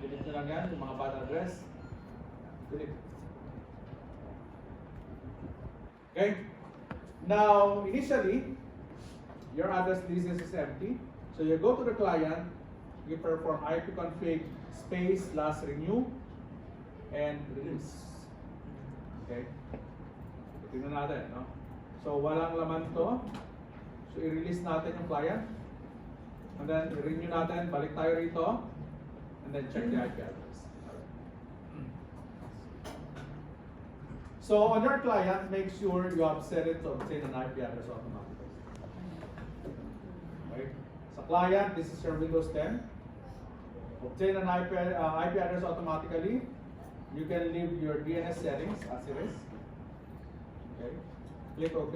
Delete nyo lang yan, yung mga bad address. Delete. Okay? Now, initially, your address list is empty. So you go to the client, you perform ipconfig space last renew and release. Okay? Tingnan natin, no? So walang laman to. So i-release natin yung client. And then i-renew natin, balik tayo rito. And then check the IP address. So on your client, make sure you have set it to obtain an IP address automatically. Okay? Sa client, this is your Windows 10. Obtain an IP address automatically. You can leave your DNS settings as it is. Okay. Click OK.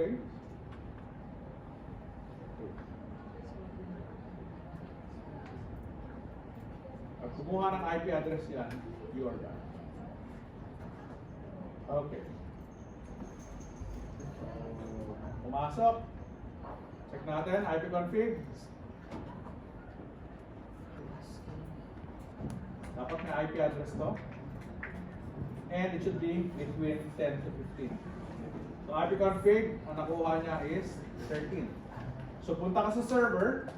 Pag kumuha ng IP address yan, you are done. Okay. So, pumasok. Check natin, ipconfig. Dapat may IP address to. And it should be between 10 to 15. So ipconfig, ang nakuha niya is 13. So punta ka sa server,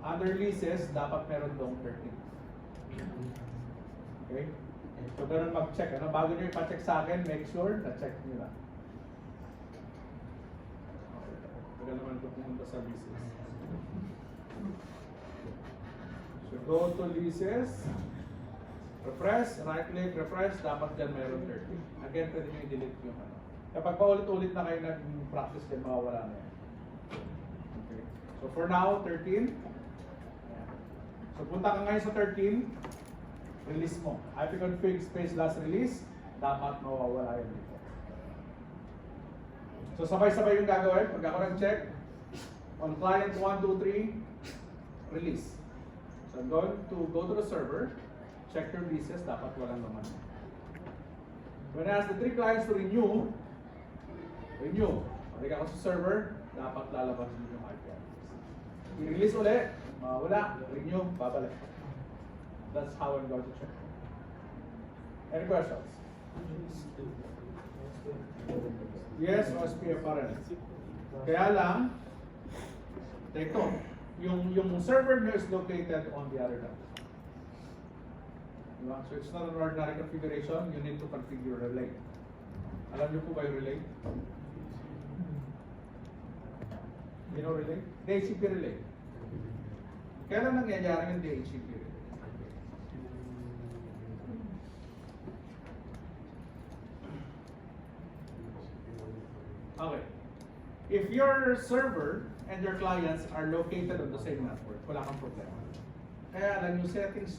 under leases, dapat meron dong 13. Okay? So ganun mag-check. Ano? Bago nyo ipa-check sa akin, make sure na-check nyo lang. Okay. Tagal naman ito pumunta sa leases. So go to leases. Refresh, right click, refresh, dapat dyan mayroon 30. Again, pwede nyo i-delete yung ano. Kapag paulit-ulit na kayo nag-practice dyan, mawawala na yan. Okay. So for now, 13. So punta ka ngayon sa 13, release mo. ipconfig space last release, dapat mawawala yan dito. So sabay-sabay yung gagawin. Pag ako nag-check, on client 1, 2, 3, release. So I'm going to go to the server. Check your leases, dapat walang laman. When I ask the 3 clients to renew. Pag ako sa server, dapat lalabas din yung IP address. I-release ulit, wala, renew, babalik. That's how I'm going to check. Any questions? Yes, OSPF pa rin. Kaya lang, take note, yung server nyo is located on the other data. So it's not an ordinary configuration, you need to configure relay. Alam niyo po ba yung relay? You know relay? DHCP relay. Kailan nangyayari yung DHCP relay? Okay. If your server and your clients are located on the same network, wala kang problema. Kaya lang yung settings